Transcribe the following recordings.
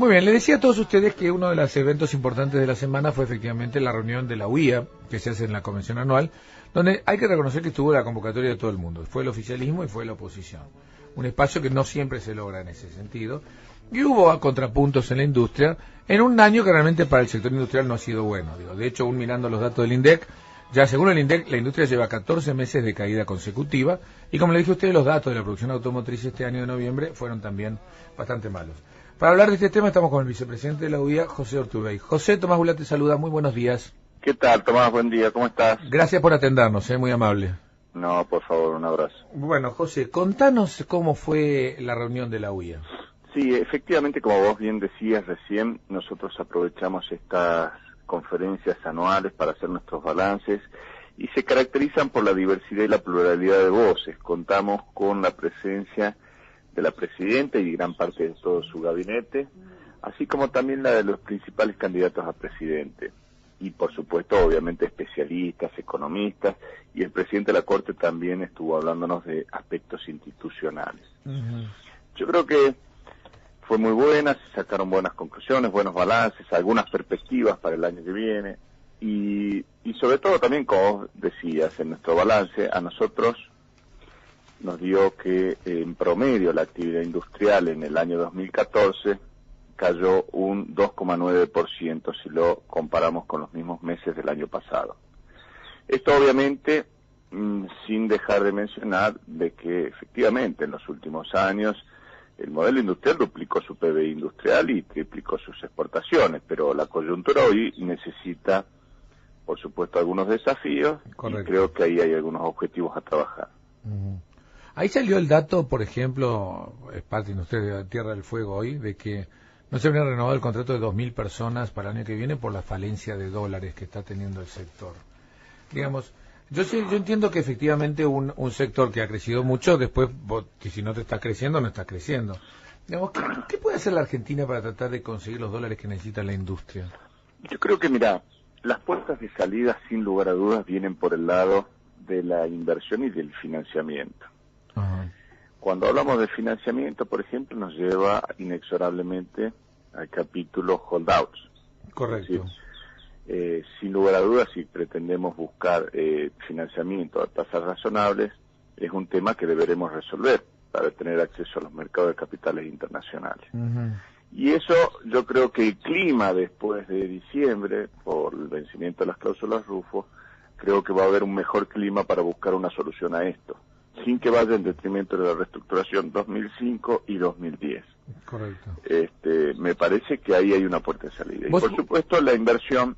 Muy bien, le decía a todos ustedes que uno de los eventos importantes de la semana fue efectivamente la reunión de la UIA, que se hace en la convención anual, donde hay que reconocer que estuvo la convocatoria de todo el mundo. Fue el oficialismo y fue la oposición. Un espacio que no siempre se logra en ese sentido. Y hubo contrapuntos en la industria, en un año que realmente para el sector industrial no ha sido bueno. De hecho, aún mirando los datos del INDEC, ya según el INDEC, la industria lleva 14 meses de caída consecutiva, y como le dije a ustedes, los datos de la producción automotriz este año de noviembre fueron también bastante malos. Para hablar de este tema estamos con el vicepresidente de la UIA, José Ortubey. José, Tomás Bula te saluda, muy buenos días. ¿Qué tal, Tomás? Buen día, ¿cómo estás? Gracias por atendernos, muy amable. No, por favor, un abrazo. Bueno, José, contanos cómo fue la reunión de la UIA. Sí, efectivamente, como vos bien decías recién, nosotros aprovechamos estas conferencias anuales para hacer nuestros balances y se caracterizan por la diversidad y la pluralidad de voces. Contamos con la presencia de la presidenta y gran parte de todo su gabinete, así como también la de los principales candidatos a presidente. Y por supuesto, obviamente, especialistas, economistas, y el presidente de la Corte también estuvo hablándonos de aspectos institucionales. Yo creo que fue muy buena, se sacaron buenas conclusiones, buenos balances, algunas perspectivas para el año que viene, y sobre todo también, como vos decías, en nuestro balance, a nosotros nos dio que en promedio la actividad industrial en el año 2014 cayó un 2,9% si lo comparamos con los mismos meses del año pasado. Esto obviamente sin dejar de mencionar de que efectivamente en los últimos años el modelo industrial duplicó su PBI industrial y triplicó sus exportaciones, pero la coyuntura hoy necesita, por supuesto, algunos desafíos. Correcto. Y creo que ahí hay algunos objetivos a trabajar. Ahí salió el dato, por ejemplo, es parte de ustedes de Tierra del Fuego hoy, de que no se habría renovado el contrato de 2.000 personas para el año que viene por la falencia de dólares que está teniendo el sector. Digamos, yo entiendo que efectivamente un sector que ha crecido mucho, después, que si no te está creciendo, no está creciendo. Digamos, ¿qué puede hacer la Argentina para tratar de conseguir los dólares que necesita la industria? Yo creo que, mira, las puertas de salida, sin lugar a dudas, vienen por el lado de la inversión y del financiamiento. Cuando hablamos de financiamiento, por ejemplo, nos lleva inexorablemente al capítulo holdouts. Correcto. Es decir, sin lugar a dudas, si pretendemos buscar financiamiento a tasas razonables, es un tema que deberemos resolver para tener acceso a los mercados de capitales internacionales. Y eso, yo creo que el clima después de diciembre, por el vencimiento de las cláusulas Rufo, creo que va a haber un mejor clima para buscar una solución a esto, sin que vaya en detrimento de la reestructuración 2005 y 2010. Correcto. Me parece que ahí hay una puerta de salida. Y por supuesto la inversión,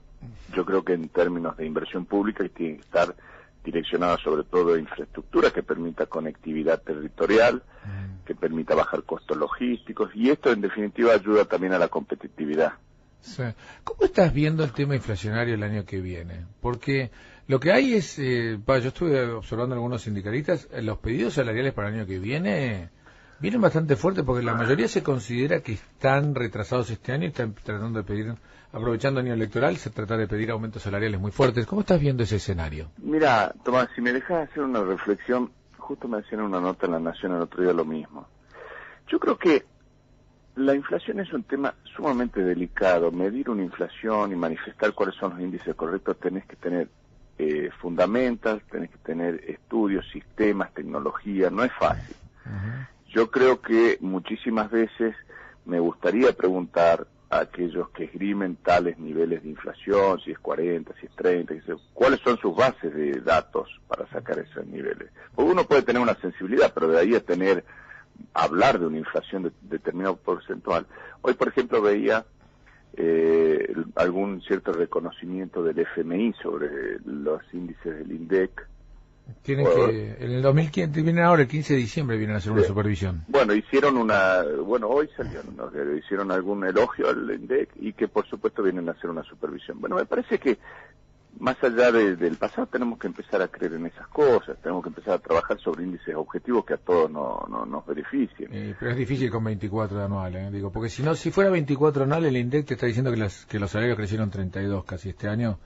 yo creo que en términos de inversión pública, tiene que estar direccionada sobre todo a infraestructura que permita conectividad territorial, que permita bajar costos logísticos, y esto en definitiva ayuda también a la competitividad. Sí. ¿Cómo estás viendo el tema inflacionario el año que viene? Porque lo que hay es, yo estuve observando algunos sindicalistas, los pedidos salariales para el año que viene vienen bastante fuertes porque la mayoría se considera que están retrasados este año y están tratando de pedir, aprovechando el año electoral, se trata de pedir aumentos salariales muy fuertes. ¿Cómo estás viendo ese escenario? Mira, Tomás, si me dejas hacer una reflexión, justo me hacían una nota en La Nación el otro día lo mismo. Yo creo que la inflación es un tema sumamente delicado. Medir una inflación y manifestar cuáles son los índices correctos, tenés que tener fundamentos, tenés que tener estudios, sistemas, tecnología, no es fácil. Yo creo que muchísimas veces me gustaría preguntar a aquellos que esgrimen tales niveles de inflación, si es 40, si es 30, cuáles son sus bases de datos para sacar esos niveles. Porque uno puede tener una sensibilidad, pero de ahí a hablar de una inflación de determinado porcentual. Hoy, por ejemplo, veía algún cierto reconocimiento del FMI sobre los índices del INDEC. Tienen que, en el 2015, vienen ahora el 15 de diciembre, vienen a hacer una supervisión. Bueno, hoy salieron, ¿no? Hicieron algún elogio al INDEC y que por supuesto vienen a hacer una supervisión. Bueno, me parece que más allá del pasado tenemos que empezar a creer en esas cosas, tenemos que empezar a trabajar sobre índices objetivos que a todos nos beneficien. Pero es difícil con 24 de anual, digo, porque si fuera 24 anual, el INDEC te está diciendo que los salarios crecieron 32 casi este año.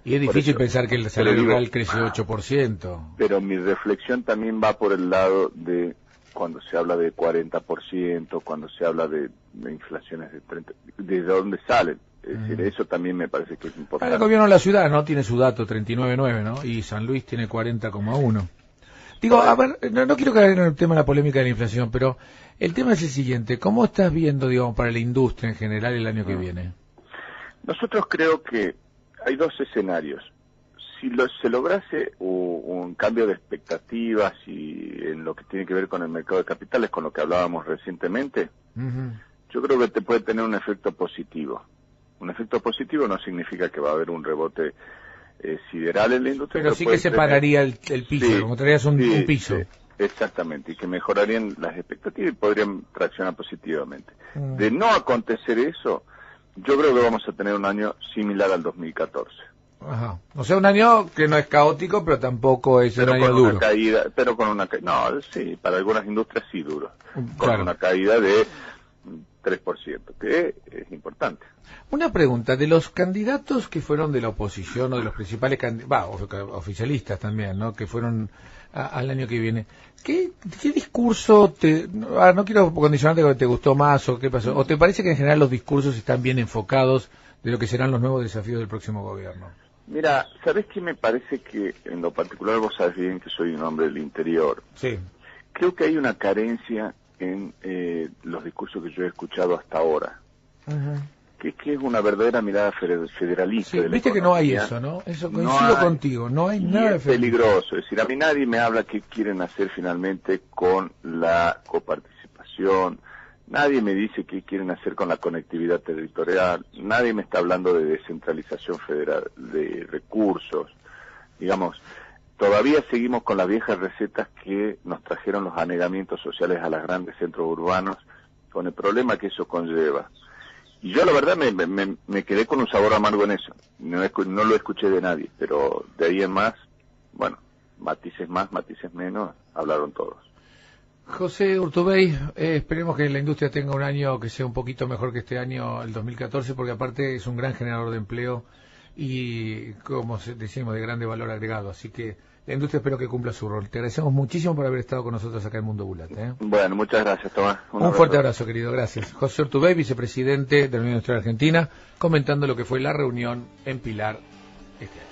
Y es difícil pensar que el salario real crece 8%. Pero mi reflexión también va por el lado de cuando se habla de 40%, cuando se habla de inflaciones de 30%, ¿de dónde salen? Es decir, eso también me parece que es importante. El gobierno de la ciudad no tiene su dato 39.9, ¿no? Y San Luis tiene 40,1. Digo, a ver, no quiero caer en el tema de la polémica de la inflación, pero el tema es el siguiente. ¿Cómo estás viendo, digamos, para la industria en general el año que viene? Nosotros creo que hay dos escenarios. Si se lograse un cambio de expectativas y en lo que tiene que ver con el mercado de capitales, con lo que hablábamos recientemente, yo creo que te puede tener un efecto positivo. Un efecto positivo no significa que va a haber un rebote sideral en la industria. Pero sí que se pararía el piso, sí, como traerías un piso. Sí, exactamente, y que mejorarían las expectativas y podrían traccionar positivamente. De no acontecer eso, yo creo que vamos a tener un año similar al 2014. Ajá. O sea, un año que no es caótico, pero tampoco es un año duro. Una caída, pero con una caída, no, sí, para algunas industrias sí duro. Con Claro. una caída de 3%, que es importante. Una pregunta, de los candidatos que fueron de la oposición o de los principales oficialistas también, ¿no? Que fueron al año que viene, ¿qué discurso no quiero condicionarte con que te gustó más o qué pasó, o te parece que en general los discursos están bien enfocados de lo que serán los nuevos desafíos del próximo gobierno? Mira, ¿sabés qué me parece que en lo particular vos sabés bien que soy un hombre del interior? Sí. Creo que hay una carencia en los discursos que yo he escuchado hasta ahora. Que es una verdadera mirada federalista. Sí, de la viste economía. que no hay eso, ¿no? Eso coincido contigo, no hay nada de es peligroso. Es decir, a mí nadie me habla qué quieren hacer finalmente con la coparticipación, nadie me dice qué quieren hacer con la conectividad territorial, nadie me está hablando de descentralización federal, de recursos. Digamos, todavía seguimos con las viejas recetas que nos trajeron los anegamientos sociales a los grandes centros urbanos, con el problema que eso conlleva. Y yo la verdad me quedé con un sabor amargo en eso. No lo escuché de nadie, pero de ahí en más, bueno, matices más, matices menos, hablaron todos. José Urtubey, esperemos que la industria tenga un año que sea un poquito mejor que este año, el 2014, porque aparte es un gran generador de empleo y, como decimos, de grande valor agregado. Así que la industria espero que cumpla su rol. Te agradecemos muchísimo por haber estado con nosotros acá en Mundo Bulat. Bueno, muchas gracias, Tomás. Un fuerte abrazo, querido. Gracias. José Urtubey, vicepresidente de la Unión Industrial Argentina, comentando lo que fue la reunión en Pilar este año.